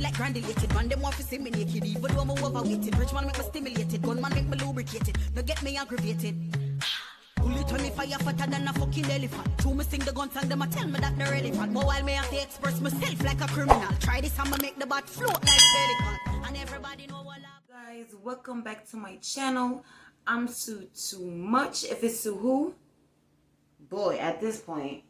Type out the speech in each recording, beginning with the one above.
like granulated. Man, them want to see me naked. Even though I'm overweighted. Rich man make me stimulated. Gunman make me lubricated. No get me aggravated. Bullet on me fire fatter than a fucking elephant. True me sing the gun song, them a tell me that they're relevant. But while me have to express myself like a criminal. Try this, I'ma make the bat float like pelican. And everybody know what up. Guys, welcome back to my channel. I'm Sue Too Much. If it's Sue who? Boy, at this point,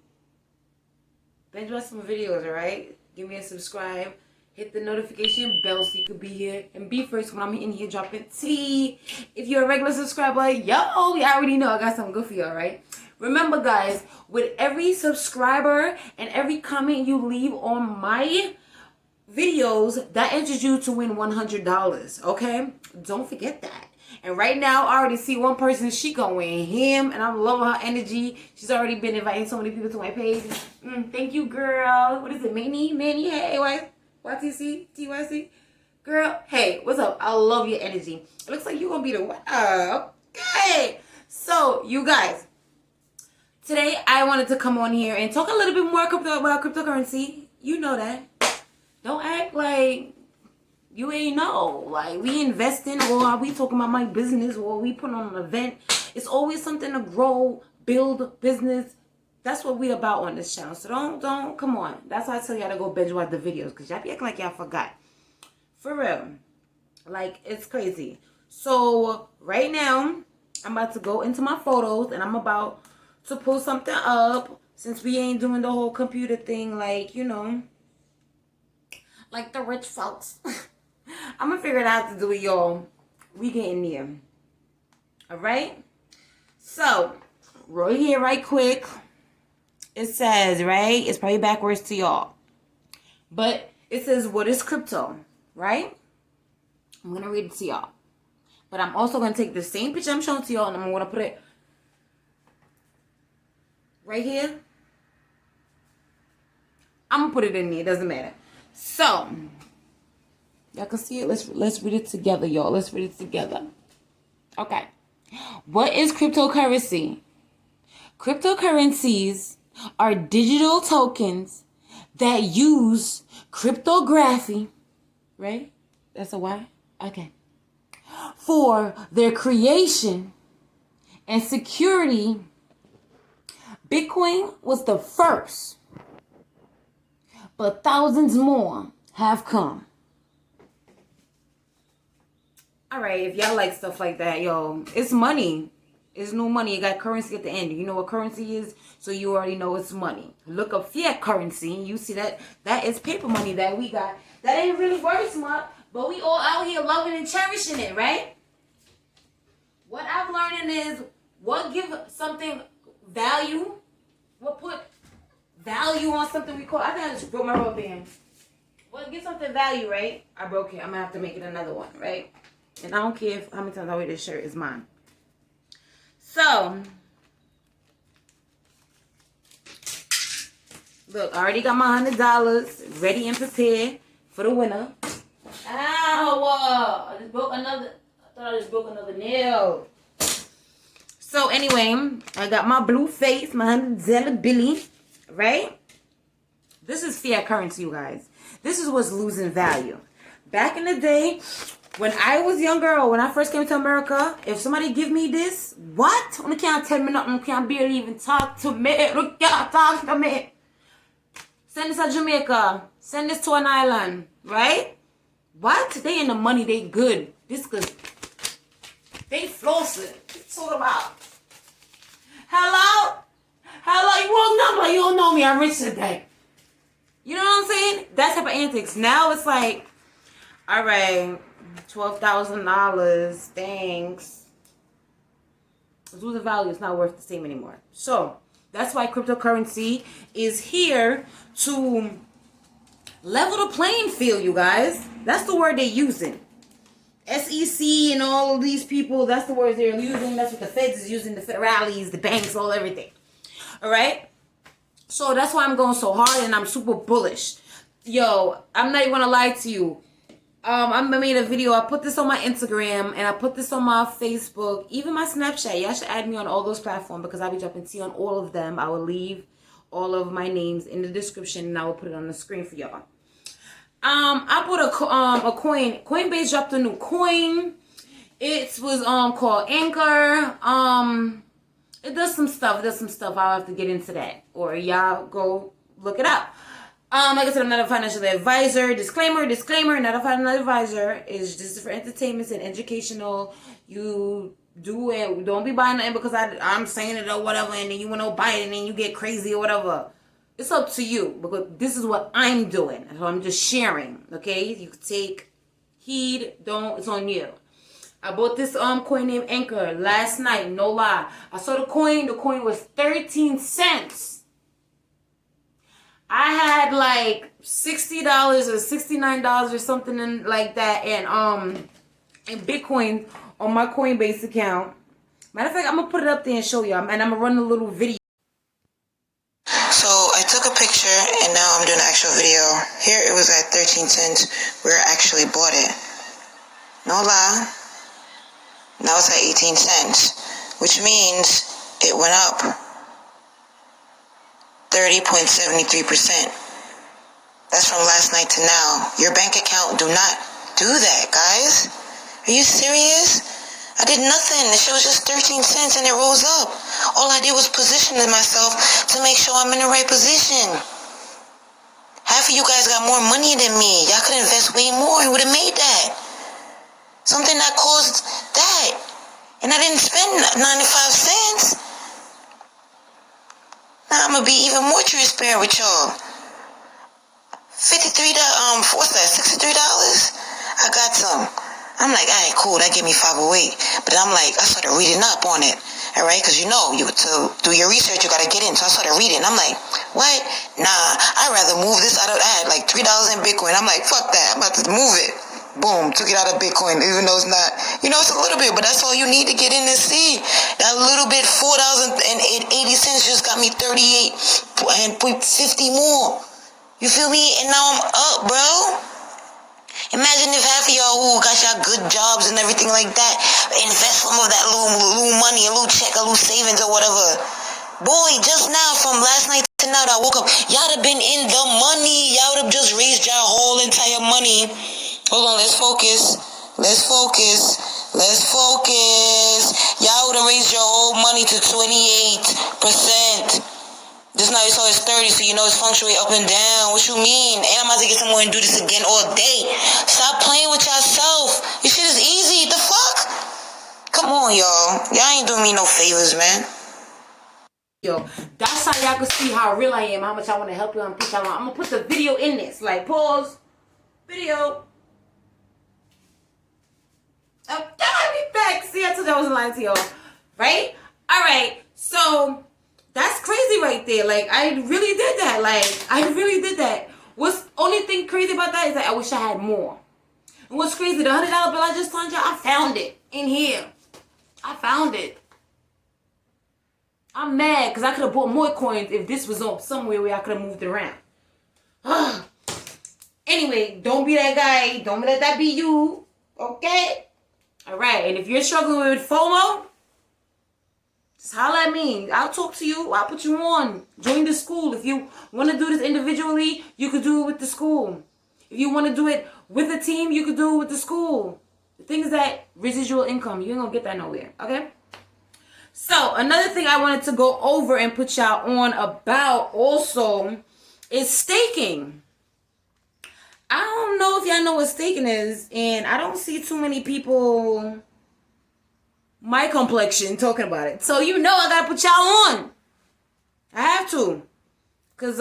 binge watch some videos, alright? Give me a subscribe. Hit the notification bell so you can be here and be first when I'm in here dropping tea. If you're a regular subscriber, yo, you already know I got something good for you, alright? Remember, guys, with every subscriber and every comment you leave on my videos, that enters you to win $100, okay? Don't forget that. And right now, I already see one person, she going him, and I'm loving her energy. She's already been inviting so many people to my page. Thank you, girl. What is it, Manny? Hey, YTC? TYC? Girl, hey, what's up? I love your energy. It looks like you're going to be the winner. Okay. So, you guys, today I wanted to come on here and talk a little bit more about cryptocurrency. You know that. Don't act like you ain't know. Like, we investing, or are we talking about my business, or we put on an event? It's always something to grow, build business. That's what we about on this channel. So don't come on. That's why I tell y'all to go binge watch the videos, because y'all be acting like y'all forgot. For real. Like, it's crazy. So right now, I'm about to go into my photos, and I'm about to pull something up, since we ain't doing the whole computer thing, like, you know, like the rich folks. I'm gonna figure it out to do it, y'all. We getting there. Alright? So, right here, right quick. It says, right? It's probably backwards to y'all. But it says, what is crypto? Right? I'm gonna read it to y'all. But I'm also gonna take the same picture I'm showing to y'all, and I'm gonna put it right here. I'm gonna put it in there, it doesn't matter. So, y'all can see it. Let's read it together, y'all. Let's read it together. Okay. What is cryptocurrency? Cryptocurrencies are digital tokens that use cryptography, right? That's a why? Okay. For their creation and security. Bitcoin was the first, but thousands more have come. Alright, if y'all like stuff like that, yo, it's money. It's no money. You got currency at the end. You know what currency is, so you already know it's money. Look up fiat currency, and you see that is paper money that we got. That ain't really worth much, but we all out here loving and cherishing it, right? What I'm learning is what give something value, what put value on something we call, I think I just broke my rubber band. What give something value, right? I broke it. I'm gonna have to make it another one, right? And I don't care how many times I wear this shirt, it's mine. So, look, I already got my $100 ready and prepared for the winner. Ow! I just broke another, I thought I just broke another nail. So anyway, I got my blue face, my $100 Billy, right? This is fiat currency, you guys. This is what's losing value. Back in the day, when I was younger, or when I first came to America, if somebody give me this, what? They can't tell me nothing. They can't barely even talk to me. They can't talk to me. Send this to Jamaica. Send this to an island, right? What? They in the money. They good. This good. They flossing. It's all about. Hello? Hello? You wrong number. You don't know me. I'm rich today. You know what I'm saying? That type of antics. Now it's like, all right, $12,000. Thanks. It's losing value. It's not worth the same anymore. So that's why cryptocurrency is here to level the playing field, you guys. That's the word they're using. SEC and all of these people, that's the words they're using. That's what the feds is using, the federales, the banks, all everything. All right? So that's why I'm going so hard, and I'm super bullish. Yo, I'm not even going to lie to you. I made a video. I put this on my Instagram, and I put this on my Facebook, even my Snapchat. Y'all should add me on all those platforms, because I'll be dropping tea on all of them. I will leave all of my names in the description, and I will put it on the screen for y'all. I bought a coin. Coinbase dropped a new coin. It was called Anchor. It does some stuff. I'll have to get into that, or y'all go look it up. Like I said, I'm not a financial advisor. Disclaimer, not a financial advisor. It's just for entertainment and educational. You do it. Don't be buying nothing because I'm saying it or whatever, and then you want to buy it and then you get crazy or whatever. It's up to you, because this is what I'm doing. So I'm just sharing, okay? You can take heed, don't, it's on you. I bought this coin named Anchor last night, no lie. I saw the coin was 13 cents. I had like $60 or $69 or something like that, and in Bitcoin on my Coinbase account. Matter of fact, I'm gonna put it up there and show y'all, and I'm gonna run a little video. So I took a picture and now I'm doing an actual video. Here it was at 13 cents where I actually bought it. No lie. Now it's at 18 cents, which means it went up 30.73%. That's from last night to now. Your bank account do not do that, guys. Are you serious? I did nothing. The shit was just 13 cents and it rose up. All I did was position myself to make sure I'm in the right position. Half of you guys got more money than me. Y'all could invest way more and would have made that. Something that caused that. And I didn't spend 95 cents. Now I'm going to be even more transparent with y'all. $63, what's that, $63? I got some. I'm like, all right, cool, that gave me 508. But I'm like, I started reading up on it, all right? Because you know, to do your research, you got to get in. So I started reading. I'm like, what? Nah, I'd rather move this out of, I had like $3 in Bitcoin. I'm like, fuck that, I'm about to move it. Boom, took it out of Bitcoin, even though it's not, you know, it's a little bit, but that's all you need to get in and see. That little bit, $4.80 just got me 38.50 more. You feel me? And now I'm up, bro. Imagine if half of y'all who got y'all good jobs and everything like that invest some of that little money, a little check, a little savings or whatever. Boy, just now from last night to now that I woke up, y'all have been in the money. Y'all would have just raised y'all whole entire money. Hold on, let's focus. Y'all would have raised your whole money to 28%. Just now you saw it's 30, so you know it's fluctuate up and down. What you mean? And I'm about to get somewhere and do this again all day. Stop playing with yourself. This shit is easy. The fuck? Come on, y'all. Y'all ain't doing me no favors, man. Yo, that's how y'all can see how real I am, how much I want to help you and push y'all on. I'm going to put the video in this. Like, pause. Video. Oh, God, be back. See, I told you I wasn't lying to y'all. Right? All right. So that's crazy right there. Like, I really did that. What's only thing crazy about that is that I wish I had more. And what's crazy, the $100 bill I just found y'all, I found it in here. I found it. I'm mad because I could have bought more coins if this was on somewhere where I could have moved it around. Anyway, don't be that guy. Don't let that be you. Okay? All right. And if you're struggling with FOMO, just holler at me. I'll talk to you. I'll put you on. Join the school. If you want to do this individually, you could do it with the school. If you want to do it with a team, you could do it with the school. The thing is that residual income, you ain't going to get that nowhere. Okay? So, another thing I wanted to go over and put y'all on about also is staking. I don't know if y'all know what staking is, and I don't see too many people my complexion talking about it. So, you know I gotta put y'all on. I have to. Because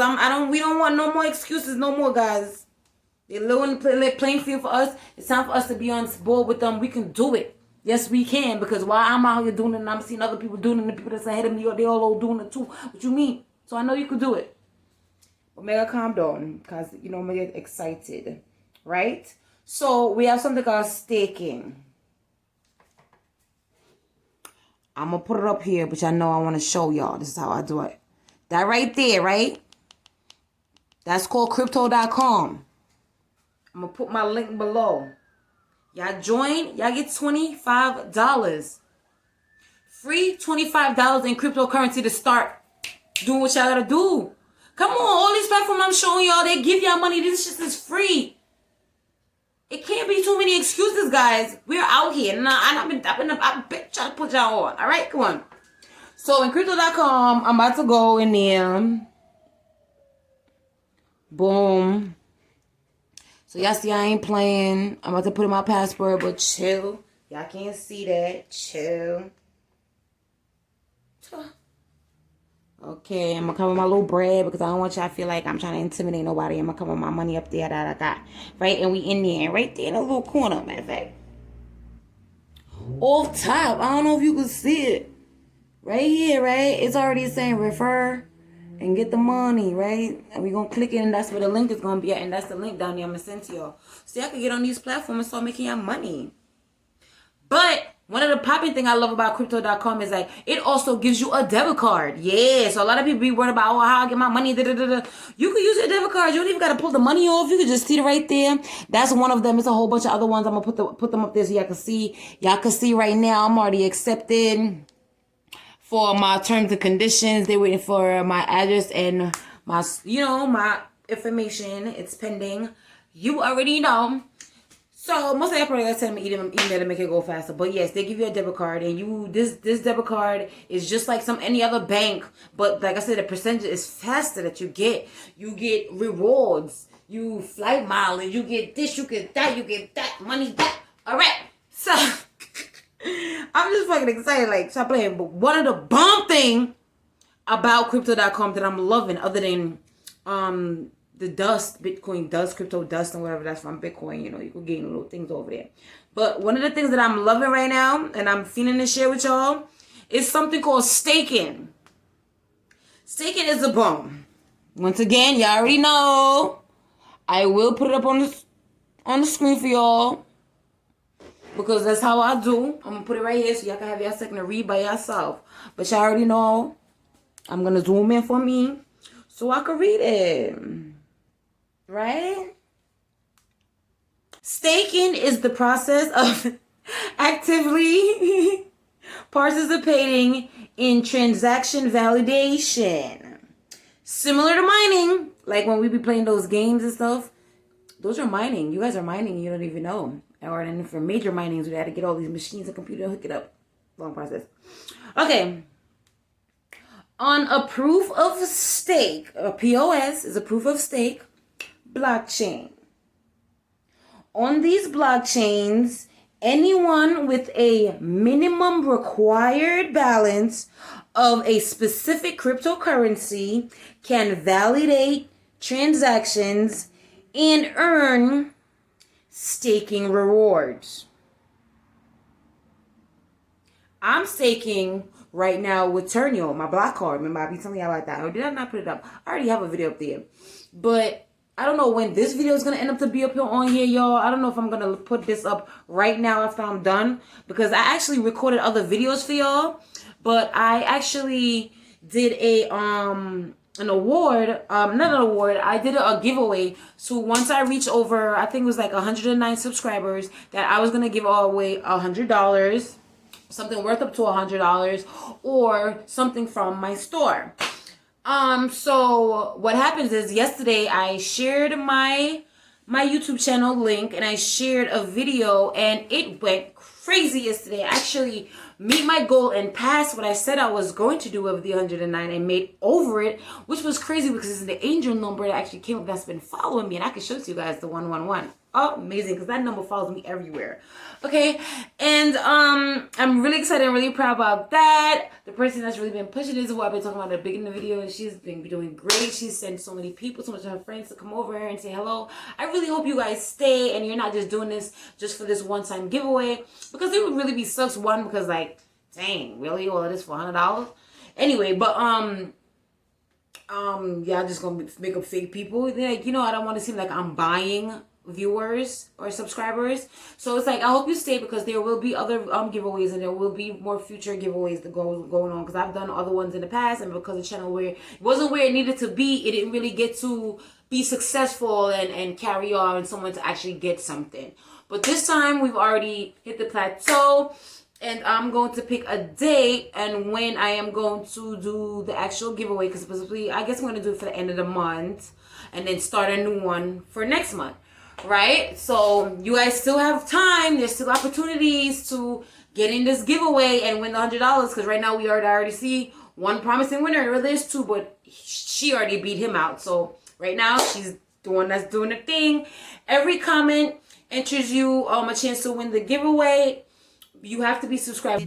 we don't want no more excuses no more, guys. They're lowering the playing field for us. It's time for us to be on board with them. We can do it. Yes, we can, because while I'm out here doing it and I'm seeing other people doing it and the people that's ahead of me, they all doing it too. What you mean? So I know you could do it. But mega calm down, because, you know, I'm get excited, right? So we have something called staking. I'm going to put it up here, but y'all know I want to show y'all. This is how I do it. That right there, right? That's called cryptocom. I'm going to put my link below. Y'all join, y'all get $25. Free $25 in cryptocurrency to start doing what y'all gotta do. Come on, all these platforms I'm showing y'all, they give y'all money. This shit is free. too many excuses, guys. We're out here. And I've been trying to put y'all on. All right, come on. So in crypto.com, I'm about to go in there. Boom. So y'all see I ain't playing. I'm about to put in my password, but chill. Y'all can't see that. Chill. Okay, I'm gonna cover my little bread because I don't want y'all to feel like I'm trying to intimidate nobody. I'm gonna cover my money up there that I got. Right? And we in there. Right there in a little corner, matter of fact. Off top. I don't know if you can see it. Right here, right? It's already saying refer and get the money, right? And we're gonna click it, and that's where the link is gonna be at. And that's the link down there I'm gonna send to y'all. So y'all can get on these platforms and start making y'all money. But one of the popping thing I love about crypto.com is like it also gives you a debit card. Yeah, so a lot of people be worried about, oh, how I get my money. You can use your debit card. You don't even got to pull the money off. You can just see it right there. That's one of them. It's a whole bunch of other ones. I'm gonna put them up there so y'all can see. Y'all can see right now. I'm already accepted for my terms and conditions. They're waiting for my address and my, my information. It's pending. You already know. So most of y'all probably gotta send me email to make it go faster. But yes, they give you a debit card, and this debit card is just like any other bank. But like I said, the percentage is faster that you get. You get rewards. You flight mileage. You get this. You get that. You get that money back. All right. So I'm just fucking excited. Like, stop playing. But one of the bomb thing about crypto.com that I'm loving, other than the dust, Bitcoin dust, crypto dust, and whatever that's from Bitcoin, you can gain little things over there. But one of the things that I'm loving right now, and I'm feeling to share with y'all, is something called staking. Staking is a bomb. Once again, y'all already know. I will put it up on the screen for y'all, because that's how I do. I'm gonna put it right here so y'all can have y'all second to read by yourself. But y'all already know. I'm gonna zoom in for me so I can read it. Right? Staking is the process of actively participating in transaction validation. Similar to mining, like when we be playing those games and stuff, those are mining. You guys are mining, you don't even know. Or then for major minings, we had to get all these machines and computer and hook it up. Long process. Okay. On a proof of stake, a POS is a proof of stake blockchain. On these blockchains, anyone with a minimum required balance of a specific cryptocurrency can validate transactions and earn staking rewards. I'm staking right now with Ånyone, my block card. Remember, I be telling y'all about that. Or did I not put it up? I already have a video up there. But I don't know when this video is going to end up to be up here on here, y'all. I don't know if I'm going to put this up right now after I'm done, because I actually recorded other videos for y'all. But I actually did an award, not an award, I did a giveaway. So once I reach over, I think it was like 109 subscribers, that I was going to give away $100, something worth up to $100, or something from my store. So what happens is yesterday I shared my YouTube channel link, and I shared a video, and it went crazy yesterday. I actually meet my goal and pass what I said I was going to do with the 109 and made over it, which was crazy because it's the angel number that actually came up that's been following me, and I can show it to you guys, the 111. Oh, amazing, because that number follows me everywhere. Okay, and I'm really excited and really proud about that. The person that's really been pushing this is what I've been talking about at the beginning of the video, and she's been doing great. She's sent so many people, so much of her friends to come over and say hello. I really hope you guys stay and you're not just doing this just for this one-time giveaway, because it would really be sucks. One, because like, dang, really, all of this for $100? Anyway, but y'all just gonna make up fake people. Like, I don't want to seem like I'm buying viewers or subscribers. So it's like, I hope you stay, because there will be other giveaways, and there will be more future giveaways that going on, because I've done other ones in the past, and because the channel wasn't where it needed to be, it didn't really get to be successful and carry on and someone to actually get something. But this time we've already hit the plateau, and I'm going to pick a date and when I am going to do the actual giveaway, because specifically I guess I'm going to do it for the end of the month and then start a new one for next month. right? So you guys still have time. There's still opportunities to get in this giveaway and win the $100, because right now we already see one promising winner. Well, there's two, but she already beat him out. So right now she's the one that's doing the thing. Every comment enters you a chance to win the giveaway. You have to be subscribed.